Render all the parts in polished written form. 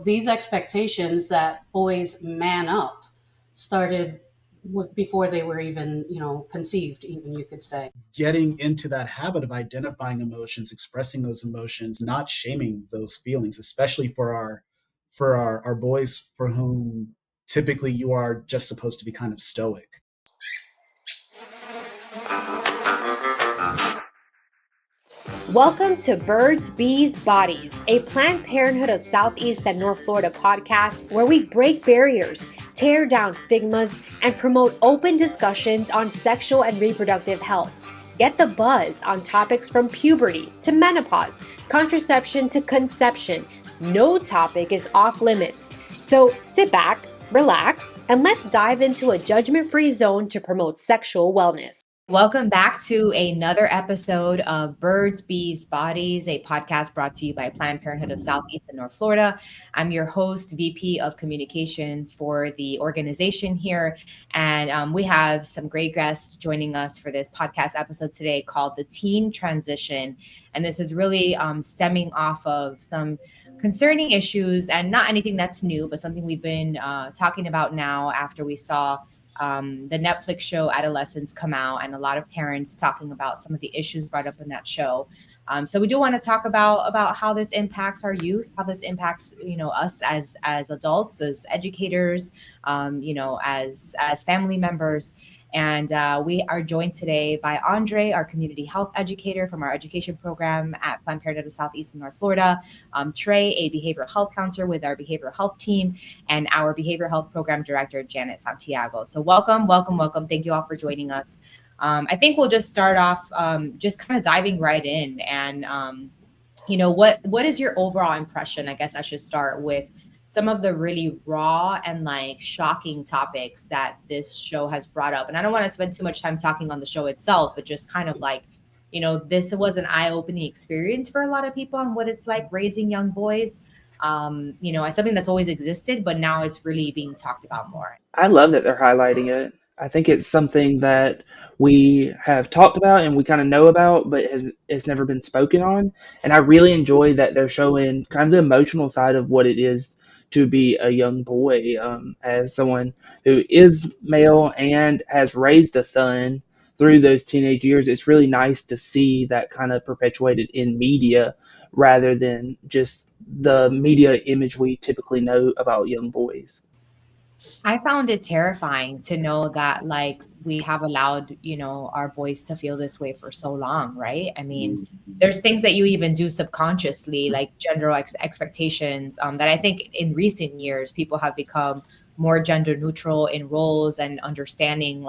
these expectations that boys man up started before they were even, conceived, even, you could say. Getting into that habit of identifying emotions, expressing those emotions, not shaming those feelings, especially for our boys, for whom typically you are just supposed to be kind of stoic. Welcome to Birds.Bees.Bodies, a Planned Parenthood of Southeast and North Florida podcast where we break barriers, tear down stigmas, and promote open discussions on sexual and reproductive health. Get the buzz on topics from puberty to menopause, contraception to conception. No topic is off limits. So sit back, relax, and let's dive into a judgment-free zone to promote sexual wellness. Welcome back to another episode of Birds.Bees.Bodies, a podcast brought to you by Planned Parenthood of Southeast and North Florida. I'm your host, VP of Communications for the organization here. And we have some great guests joining us for this podcast episode today called The Teen Transition. And this is really stemming off of some concerning issues, and not anything that's new, but something we've been talking about now after we saw the Netflix show Adolescence come out, and a lot of parents talking about some of the issues brought up in that show. So we do want to talk about how this impacts our youth, how this impacts, us as adults, as educators, as family members. And we are joined today by Andre, our community health educator from our education program at Planned Parenthood of Southeast and North Florida, Trey, a behavioral health counselor with our behavioral health team, and our behavioral health program director, Janet Santiago. So welcome. Thank you all for joining us. I think we'll just start off just kind of diving right in. And, what is your overall impression? I guess I should start with some of the really raw and shocking topics that this show has brought up. And I don't want to spend too much time talking on the show itself, but just kind of this was an eye-opening experience for a lot of people on what it's like raising young boys. It's something that's always existed, but now it's really being talked about more. I love that they're highlighting it. I think it's something that we have talked about and we kind of know about, but it's never been spoken on. And I really enjoy that they're showing kind of the emotional side of what it is to be a young boy. As someone who is male and has raised a son through those teenage years, it's really nice to see that kind of perpetuated in media rather than just the media image we typically know about young boys. I found it terrifying to know that we have allowed, our boys to feel this way for so long, right? I mean, there's things that you even do subconsciously, like gender expectations, that I think in recent years, people have become more gender neutral in roles and understanding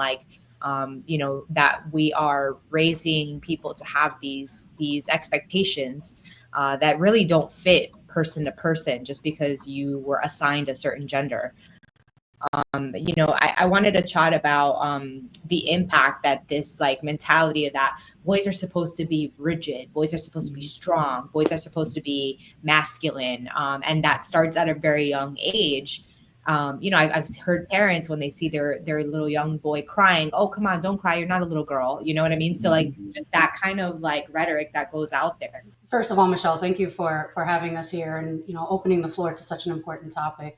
that we are raising people to have these expectations that really don't fit person to person just because you were assigned a certain gender. I wanted to chat about the impact that this mentality of that boys are supposed to be rigid, boys are supposed to be strong, boys are supposed to be masculine, and that starts at a very young age. I've heard parents when they see their little young boy crying, oh, come on, don't cry, you're not a little girl. You know what I mean? So just that kind of rhetoric that goes out there. First of all, Michelle, thank you for having us here and, opening the floor to such an important topic.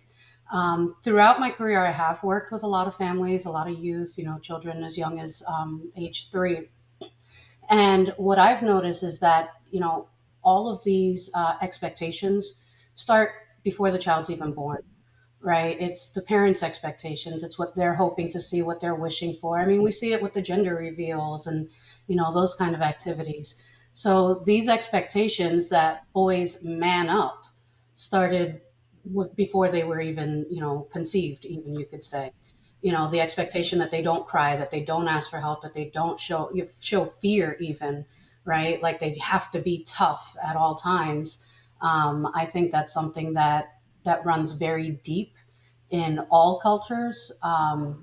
Throughout my career, I have worked with a lot of families, a lot of youth, children as young as age 3. And what I've noticed is that, all of these expectations start before the child's even born, right? It's the parents' expectations. It's what they're hoping to see, what they're wishing for. I mean, we see it with the gender reveals and, those kind of activities. So these expectations that boys man up started before they were even, conceived, even, you could say. The expectation that they don't cry, that they don't ask for help, that they don't show fear even, right? Like they have to be tough at all times. I think that's something that runs very deep in all cultures. And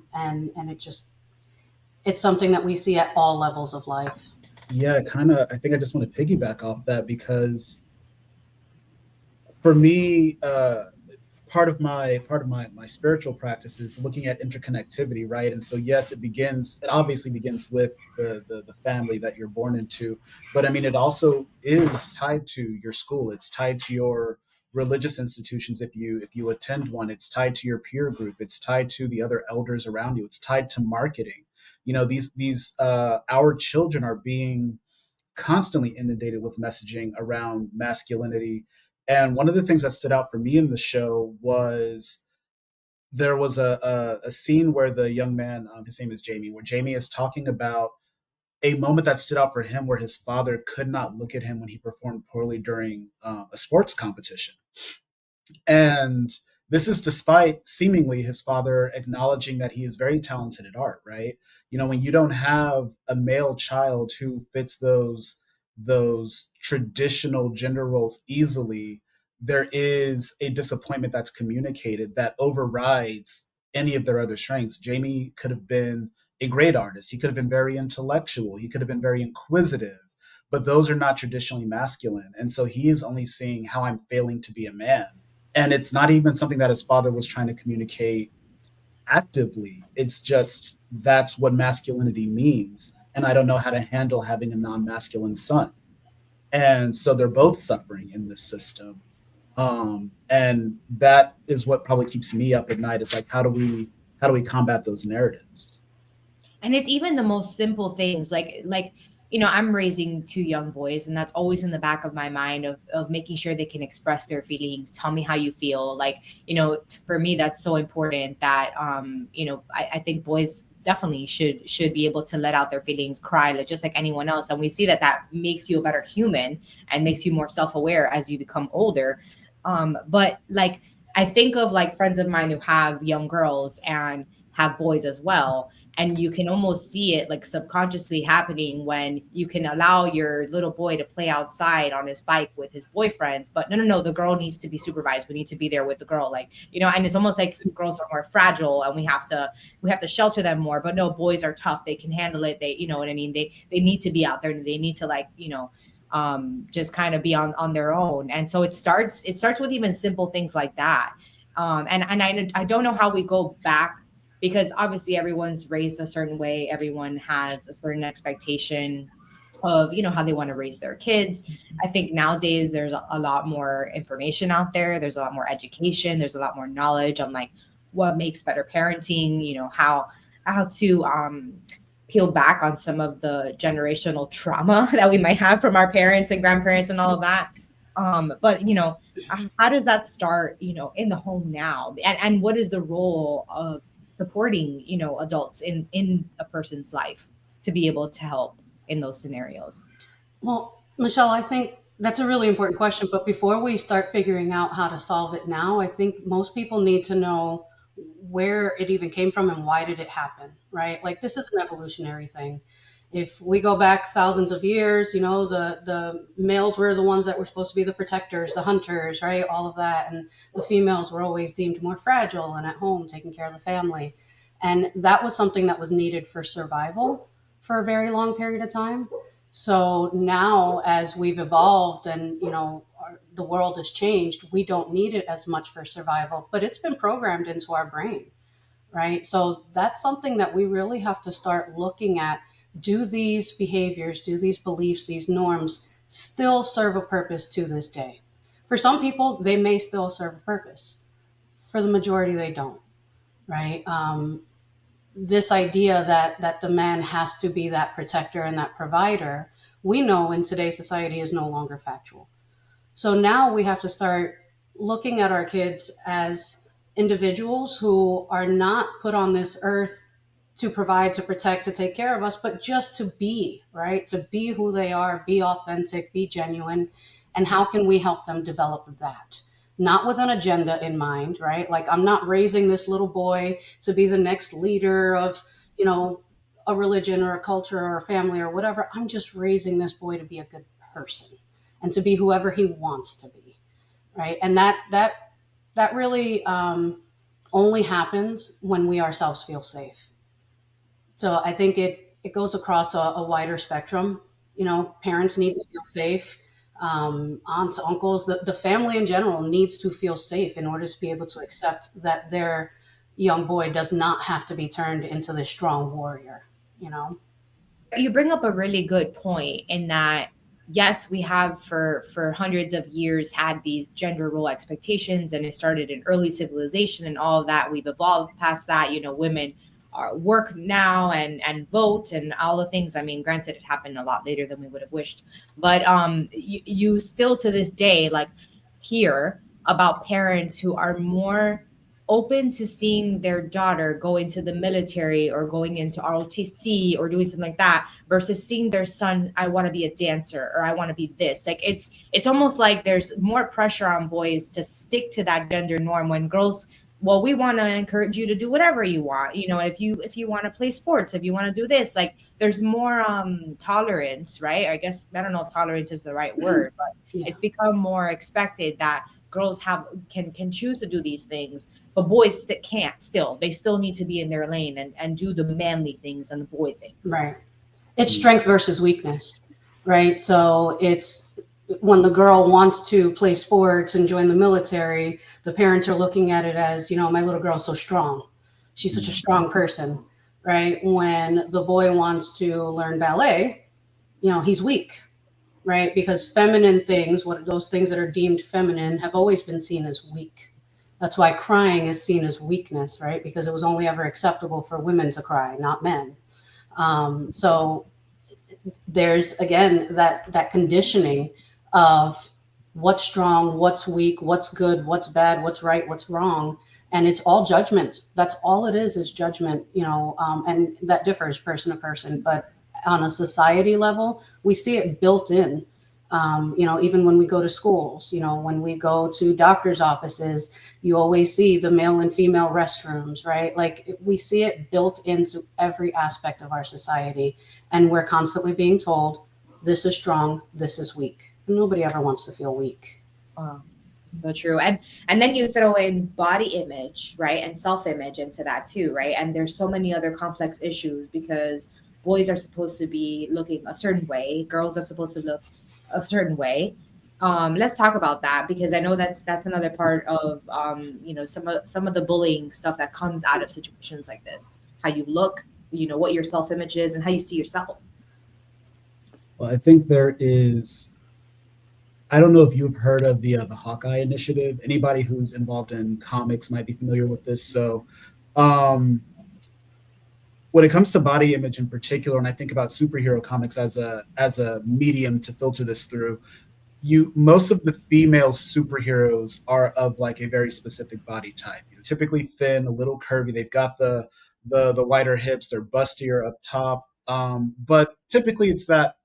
it's something that we see at all levels of life. Yeah, I think I just want to piggyback off that because for me, part of my spiritual practice is looking at interconnectivity, right? And so yes, it obviously begins with the family that you're born into, but I mean it also is tied to your school, it's tied to your religious institutions. If you attend one, it's tied to your peer group, it's tied to the other elders around you, it's tied to marketing. These our children are being constantly inundated with messaging around masculinity. And one of the things that stood out for me in the show was there was a scene where the young man, his name is Jamie, where Jamie is talking about a moment that stood out for him where his father could not look at him when he performed poorly during a sports competition. And this is despite seemingly his father acknowledging that he is very talented at art, right? When you don't have a male child who fits those traditional gender roles easily, there is a disappointment that's communicated that overrides any of their other strengths. Jamie could have been a great artist. He could have been very intellectual. He could have been very inquisitive, but those are not traditionally masculine. And so he is only seeing how I'm failing to be a man. And it's not even something that his father was trying to communicate actively. It's just that's what masculinity means. And I don't know how to handle having a non masculine son. And so they're both suffering in this system. And that is what probably keeps me up at night, is like, how do we combat those narratives? And it's even the most simple things, like I'm raising two young boys, and that's always in the back of my mind of making sure they can express their feelings. Tell me how you feel. Like, for me, that's so important that I think boys definitely should be able to let out their feelings, cry, like, just like anyone else. And we see that makes you a better human and makes you more self-aware as you become older. But like, I think of like friends of mine who have young girls and have boys as well. And you can almost see it like subconsciously happening when you can allow your little boy to play outside on his bike with his boyfriends. But no, the girl needs to be supervised. We need to be there with the girl. Like, and it's almost like girls are more fragile and we have to shelter them more. But no, boys are tough. They can handle it. They, you know what I mean? They need to be out there. They need to, like, just kind of be on their own. And so it starts with even simple things like that. And I don't know how we go back, because obviously everyone's raised a certain way. Everyone has a certain expectation of, how they want to raise their kids. I think nowadays there's a lot more information out there. There's a lot more education. There's a lot more knowledge on like what makes better parenting, how to peel back on some of the generational trauma that we might have from our parents and grandparents and all of that. But how does that start, in the home now? And what is the role of supporting, adults in a person's life to be able to help in those scenarios? Well, Michelle, I think that's a really important question. But before we start figuring out how to solve it now, I think most people need to know where it even came from and why did it happen, right? Like, this is an evolutionary thing. If we go back thousands of years, the males were the ones that were supposed to be the protectors, the hunters, right? All of that. And the females were always deemed more fragile and at home taking care of the family. And that was something that was needed for survival for a very long period of time. So now, as we've evolved and, the world has changed, we don't need it as much for survival, but it's been programmed into our brain, right? So that's something that we really have to start looking at. Do these behaviors, do these beliefs, these norms still serve a purpose to this day? For some people, they may still serve a purpose. For the majority, they don't, right? This idea that the man has to be that protector and that provider, we know in today's society is no longer factual. So now we have to start looking at our kids as individuals who are not put on this earth to provide, to protect, to take care of us, but just to be, right? To be who they are, be authentic, be genuine. And how can we help them develop that? Not with an agenda in mind, right? Like, I'm not raising this little boy to be the next leader of, a religion or a culture or a family or whatever. I'm just raising this boy to be a good person and to be whoever he wants to be, right? And that really only happens when we ourselves feel safe. So I think it goes across a wider spectrum. Parents need to feel safe. Aunts, uncles, the family in general needs to feel safe in order to be able to accept that their young boy does not have to be turned into this strong warrior. You bring up a really good point in that yes, we have for hundreds of years had these gender role expectations, and it started in early civilization and all of that. We've evolved past that. Women are work now and vote and all the things. I mean, granted, it happened a lot later than we would have wished, but you still to this day like hear about parents who are more open to seeing their daughter go into the military or going into ROTC or doing something like that versus seeing their son, I want to be a dancer or I want to be this. Like it's almost like there's more pressure on boys to stick to that gender norm when girls, well, we want to encourage you to do whatever you want. If you want to play sports, if you want to do this, like there's more tolerance, right? I guess I don't know if tolerance is the right word, but Yeah. it's become more expected that girls can choose to do these things, but boys can't. Still, they still need to be in their lane and do the manly things and the boy things. Right. It's strength versus weakness, right? So it's when the girl wants to play sports and join the military, the parents are looking at it as, my little girl's so strong. She's such a strong person, right? When the boy wants to learn ballet, he's weak, right? Because feminine things, what those things that are deemed feminine have always been seen as weak. That's why crying is seen as weakness, right? Because it was only ever acceptable for women to cry, not men. So there's again that conditioning of what's strong, what's weak, what's good, what's bad, what's right, what's wrong, and it's all judgment. That's all it is judgment. And that differs person to person, but on a society level, we see it built in. Even when we go to schools, when we go to doctors' offices, you always see the male and female restrooms, right? Like we see it built into every aspect of our society. And we're constantly being told, this is strong, this is weak. Nobody ever wants to feel weak. So true. And then you throw in body image, right? And self-image into that too, right? And there's so many other complex issues because boys are supposed to be looking a certain way, girls are supposed to look a certain way. Let's talk about that because I know that's another part of some of the bullying stuff that comes out of situations like this. How you look, what your self-image is and how you see yourself. Well, I think there is. I don't know if you've heard of the Hawkeye Initiative. Anybody who's involved in comics might be familiar with this. So, um, when it comes to body image in particular, and I think about superhero comics as a medium to filter this through, most of the female superheroes are of like a very specific body type. Typically thin, a little curvy. They've got the wider hips. They're bustier up top. But typically, it's that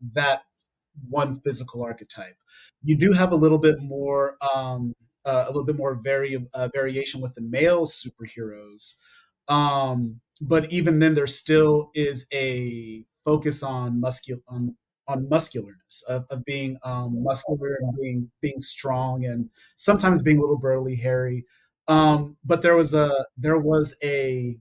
one physical archetype. You do have a little bit more variation with the male superheroes. But even then, there still is a focus on muscularness of being muscular and being strong and sometimes being a little burly, hairy. But there was a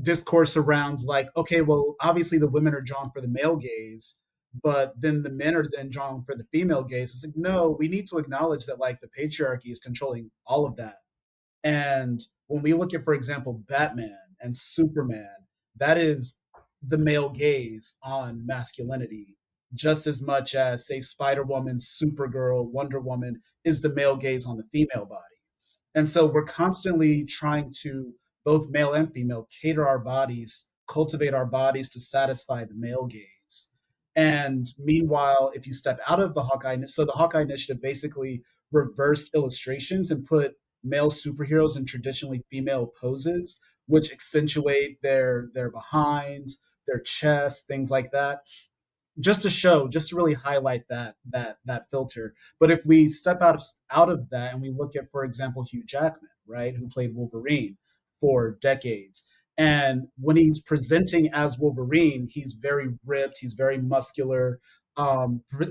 discourse around like, okay, well, obviously the women are drawn for the male gaze, but then the men are then drawn for the female gaze. It's like, no, we need to acknowledge that like the patriarchy is controlling all of that. And when we look at, for example, Batman and Superman, that is the male gaze on masculinity, just as much as, say, Spider Woman, Supergirl, Wonder Woman is the male gaze on the female body. And so we're constantly trying to, both male and female, cater our bodies, cultivate our bodies to satisfy the male gaze. And meanwhile, if you step out of the Hawkeye, so the Hawkeye Initiative basically reversed illustrations and put male superheroes in traditionally female poses, which accentuate their behinds, their chests, things like that, just to really highlight that filter. But if we step out of that and we look at, for example, Hugh Jackman, right, who played Wolverine for decades, and when he's presenting as Wolverine, he's very ripped, he's very muscular,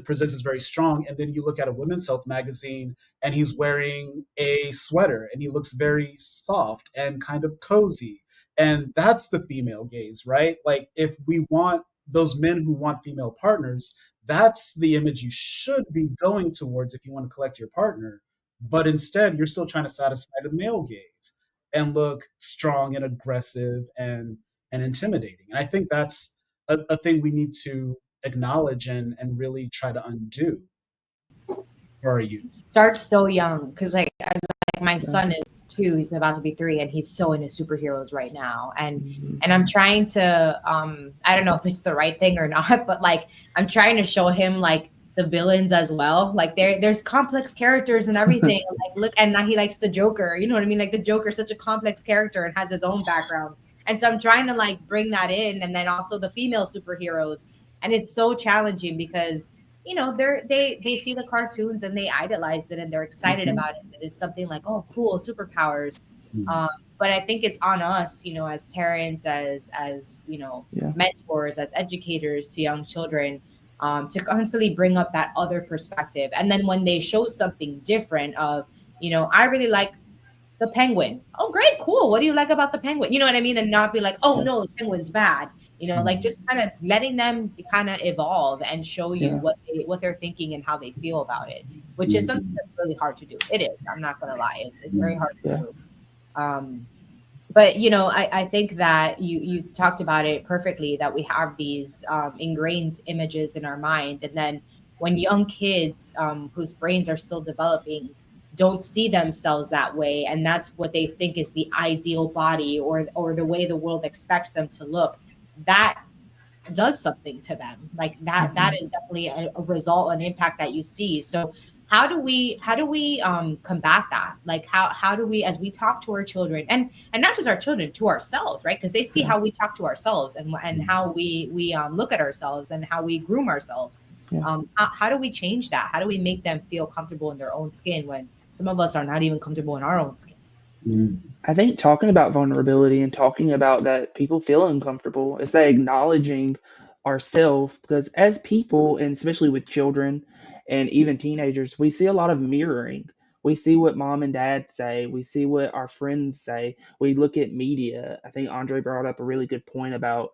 presents as very strong. And then you look at a women's health magazine and he's wearing a sweater and he looks very soft and kind of cozy. And that's the female gaze, right? Like if we want those men who want female partners, that's the image you should be going towards if you want to collect your partner. But instead, you're still trying to satisfy the male gaze and look strong and aggressive and intimidating. And I think that's a thing we need to acknowledge and really try to undo for our youth. Start so young because like my Yeah. son is 2, he's about to be 3, and he's so into superheroes right now. And Mhm. and I'm trying to I don't know if it's the right thing or not, but like I'm trying to show him like the villains as well. Like there's complex characters and everything. Like look, and now he likes the Joker. You know what I mean? Like the Joker's such a complex character and has his own background. And so I'm trying to like bring that in, and then also the female superheroes. And it's so challenging because they see the cartoons and they idolize it and they're excited Mhm. about it. And it's something like, oh, cool, superpowers. Mm. But I think it's on us, as parents, as Yeah. mentors, as educators to young children, to constantly bring up that other perspective. And then when they show something different, of I really like the penguin. Oh, great, cool. What do you like about the penguin? You know what I mean? And not be like, oh Yeah. no, the penguin's bad. Like Mm. just kind of letting them kind of evolve and show you Yeah. what they're thinking and how they feel about it, which is something Mm. that's really hard to do. It is. I'm not gonna lie. It's very Mm. hard to Yeah. do. Um, but I think that you talked about it perfectly, that we have these ingrained images in our mind, and then when young kids whose brains are still developing don't see themselves that way, and that's what they think is the ideal body, or the way the world expects them to look, that does something to them. Like that Mhm. is definitely a result, an impact that you see. So how do we combat that? Like how do we, as we talk to our children, and not just our children, to ourselves, right? Because they see Yeah. how we talk to ourselves, and how we look at ourselves and how we groom ourselves. Yeah. How do we change that? How do we make them feel comfortable in their own skin when some of us are not even comfortable in our own skin? Mm. I think talking about vulnerability and talking about that people feel uncomfortable is that acknowledging ourselves, because as people, and especially with children and even teenagers, we see a lot of mirroring. We see what mom and dad say, we see what our friends say, we look at media. I think Andre brought up a really good point about,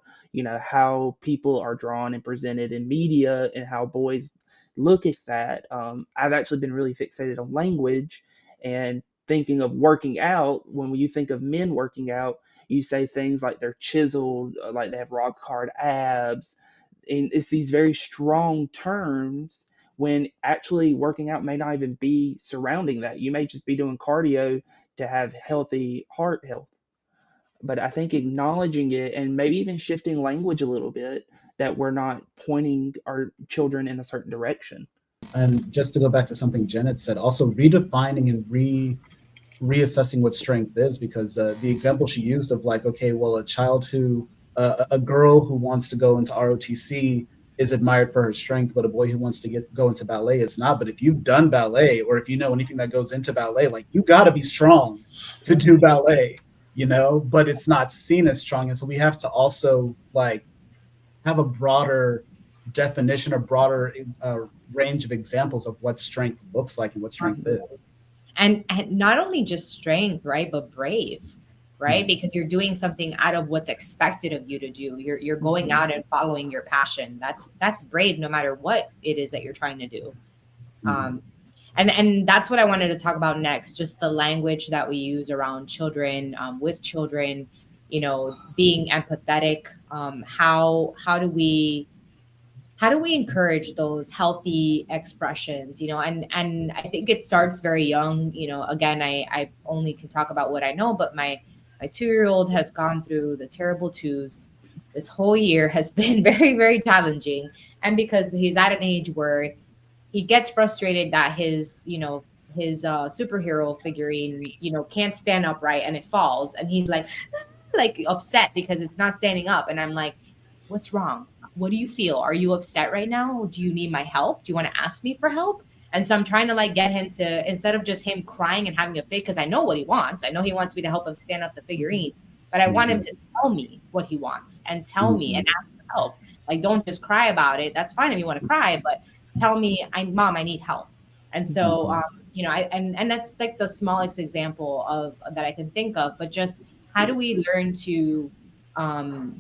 how people are drawn and presented in media and how boys look at that. I've actually been really fixated on language and thinking of working out. When you think of men working out, you say things like they're chiseled, like they have rock hard abs, and it's these very strong terms, when actually working out may not even be surrounding that. You may just be doing cardio to have healthy heart health. But I think acknowledging it and maybe even shifting language a little bit, that we're not pointing our children in a certain direction. And just to go back to something Janet said, also redefining and reassessing what strength is, because the example she used of like, okay, well, a girl who wants to go into ROTC is admired for her strength, but a boy who wants to go into ballet is not. But if you've done ballet, or if you know anything that goes into ballet, like you got to be strong to Yeah. do ballet, but it's not seen as strong. And so we have to also like have a broader definition or broader range of examples of what strength looks like and what strength Absolutely. is. And not only just strength, right, but brave, right? Mm. Because you're doing something out of what's expected of you to do. You're going Mhm. out and following your passion. That's brave, no matter what it is that you're trying to do. Mm. um and that's what I wanted to talk about next, just the language that we use around children, with children, being empathetic. How do we encourage those healthy expressions, and I think it starts very young. Again, I only can talk about what I know, but my 2-year old has gone through the terrible twos. This whole year has been very, very challenging, and because he's at an age where he gets frustrated that his superhero figurine can't stand upright and it falls, and he's like upset because it's not standing up, and I'm like, what's wrong? What do you feel? Are you upset right now? Do you need my help? Do you want to ask me for help? And so I'm trying to like get him to, instead of just him crying and having a fit, because I know what he wants. I know he wants me to help him stand up the figurine, but I want him Mhm. to tell me what he wants and tell me and Mhm. ask for help. Like, don't just cry about it. That's fine if you want to cry, but tell me, Mom, I need help. And so, Mhm. and that's like the smallest example of that I can think of. But just how do we learn to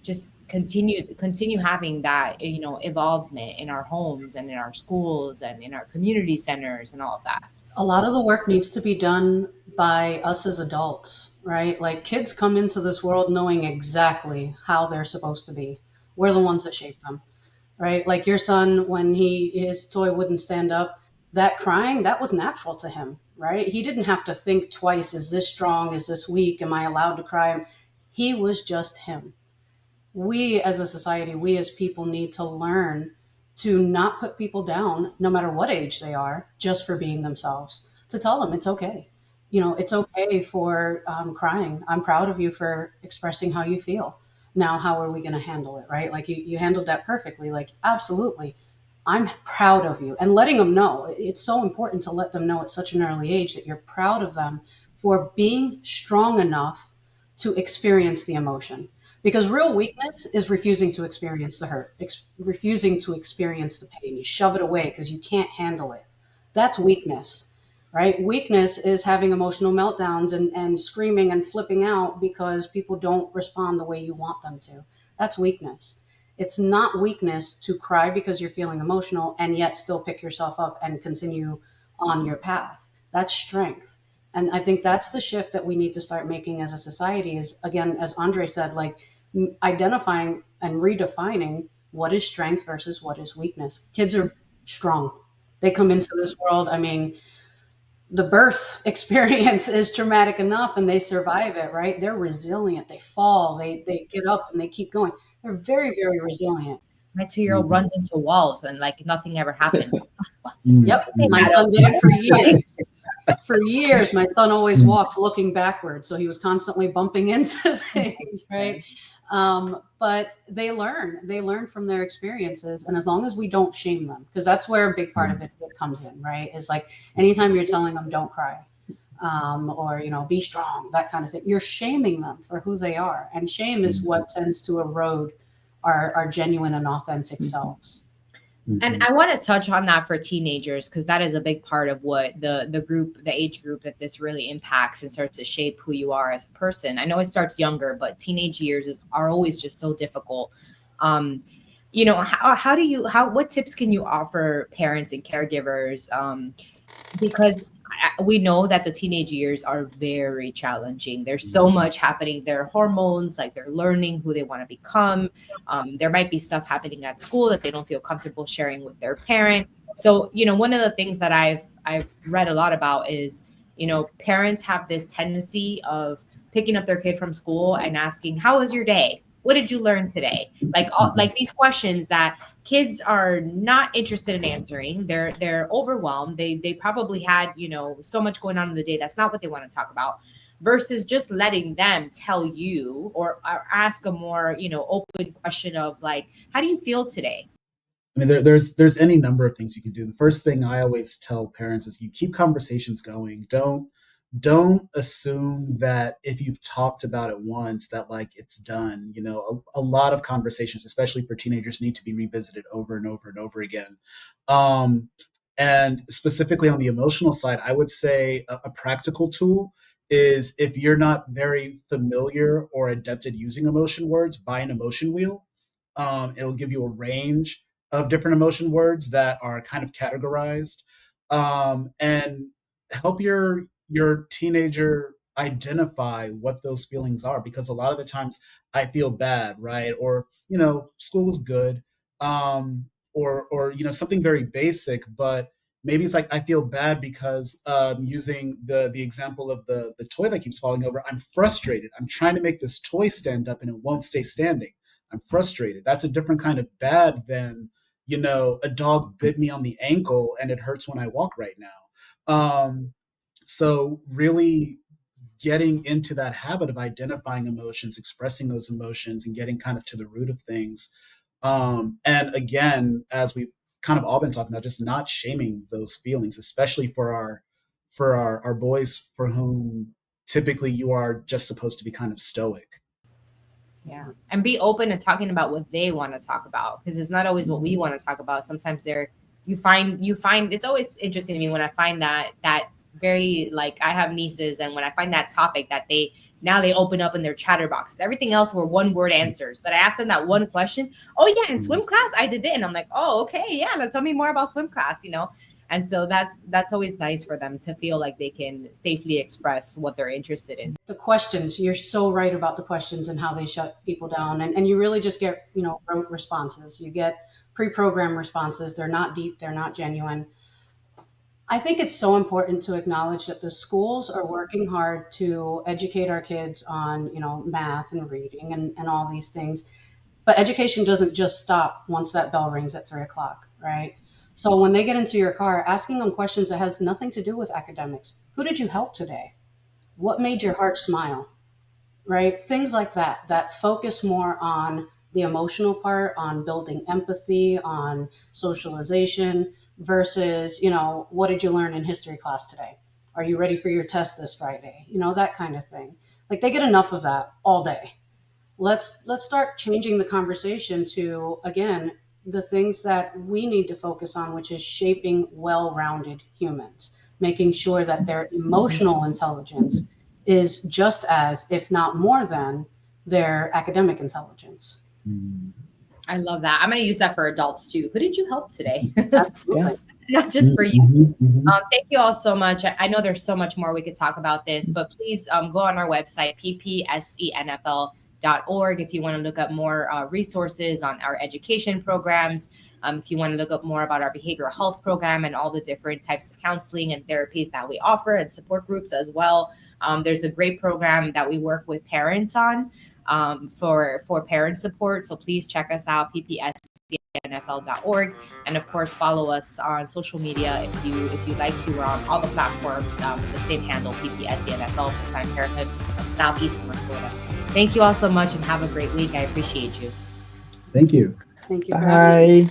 just continue having that evolvement in our homes and in our schools and in our community centers and all of that? A lot of the work needs to be done by us as adults, right? Like kids come into this world knowing exactly how they're supposed to be. We're the ones that shape them, right? Like your son, when his toy wouldn't stand up, that crying, that was natural to him, right? He didn't have to think twice, is this strong? Is this weak? Am I allowed to cry? He was just him. We as a society, we as people need to learn to not put people down, no matter what age they are, just for being themselves, to tell them it's okay. It's okay for crying. I'm proud of you for expressing how you feel. Now, how are we going to handle it, right? Like you handled that perfectly. Like, absolutely. I'm proud of you. And letting them know, it's so important to let them know at such an early age that you're proud of them for being strong enough to experience the emotion. Because real weakness is refusing to experience the hurt, refusing to experience the pain. You shove it away because you can't handle it. That's weakness, right? Weakness is having emotional meltdowns and screaming and flipping out because people don't respond the way you want them to. That's weakness. It's not weakness to cry because you're feeling emotional and yet still pick yourself up and continue on your path. That's strength. And I think that's the shift that we need to start making as a society is, again, as Andre said, like identifying and redefining what is strength versus what is weakness. Kids are strong. They come into this world. I mean, the birth experience is traumatic enough and they survive it, right? They're resilient. They fall, they get up and they keep going. They're very, very resilient. My 2-year-old runs into walls and like nothing ever happened. Yep. My son did it for years. For years, my son always walked looking backward. So he was constantly bumping into things, right? But they learn from their experiences. And as long as we don't shame them, because that's where a big part of it comes in, right? Is like anytime you're telling them don't cry, or, be strong, that kind of thing, you're shaming them for who they are. And shame is what tends to erode our genuine and authentic selves. And I want to touch on that for teenagers, because that is a big part of what the age group that this really impacts and starts to shape who you are as a person. I know it starts younger, but teenage years are always just so difficult. What tips can you offer parents and caregivers? Because we know that the teenage years are very challenging. There's so much happening. Their hormones, like they're learning who they want to become. There might be stuff happening at school that they don't feel comfortable sharing with their parent. So, one of the things that I've read a lot about is, parents have this tendency of picking up their kid from school and asking, "How was your day? What did you learn today?" Like these questions that kids are not interested in answering. They're overwhelmed. They probably had, so much going on in the day. That's not what they want to talk about, versus just letting them tell you or ask a more, open question of like, how do you feel today? I mean, there's any number of things you can do. The first thing I always tell parents is you keep conversations going. Don't assume that if you've talked about it once that like it's done. A lot of conversations, especially for teenagers, need to be revisited over and over and over again. And specifically on the emotional side, I would say a practical tool is if you're not very familiar or adept at using emotion words, buy an emotion wheel. It'll give you a range of different emotion words that are kind of categorized, and help your teenager identify what those feelings are, because a lot of the times I feel bad, right? Or school was good, or something very basic, but maybe it's like I feel bad because using the example of the toy that keeps falling over, I'm frustrated. I'm trying to make this toy stand up and it won't stay standing. I'm frustrated. That's a different kind of bad than a dog bit me on the ankle and it hurts when I walk right now. So really getting into that habit of identifying emotions, expressing those emotions, and getting kind of to the root of things. And again, as we've kind of all been talking about, just not shaming those feelings, especially for our boys, for whom typically you are just supposed to be kind of stoic. Yeah. And be open to talking about what they want to talk about, because it's not always what we want to talk about. Sometimes you find it's always interesting to me when I find that very, like, I have nieces, and when I find that topic that they open up in their chatterboxes. Everything else were one word answers, but I asked them that one question. "Oh yeah, in swim class I did it," and I'm like, "Oh, okay, yeah, tell me more about swim class," And so that's always nice for them to feel like they can safely express what they're interested in. The questions, you're so right about the questions and how they shut people down. And you really just get, rote responses. You get pre-programmed responses. They're not deep. They're not genuine. I think it's so important to acknowledge that the schools are working hard to educate our kids on, math and reading and all these things. But education doesn't just stop once that bell rings at 3 o'clock, right? So when they get into your car, asking them questions that has nothing to do with academics. Who did you help today? What made your heart smile? Right? Things like that focus more on the emotional part, on building empathy, on socialization versus, what did you learn in history class today? Are you ready for your test this Friday? That kind of thing. Like they get enough of that all day. Let's start changing the conversation to, again, the things that we need to focus on, which is shaping well-rounded humans, making sure that their emotional intelligence is just as, if not more than, their academic intelligence. I love that. I'm going to use that for adults too. Who did you help today? Absolutely. Not just for you. Thank you all so much. I know there's so much more we could talk about this, but please go on our website, ppsenfl.org, if you want to look up more resources on our education programs. If you want to look up more about our behavioral health program and all the different types of counseling and therapies that we offer, and support groups as well. There's a great program that we work with parents on for parent support. So please check us out, ppsenfl.org. And of course, follow us on social media if you'd like to. We're on all the platforms with the same handle, ppsenfl, for Planned Parenthood of Southeast North Florida. Thank you all so much and have a great week. I appreciate you. Thank you. Thank you for having me. Bye.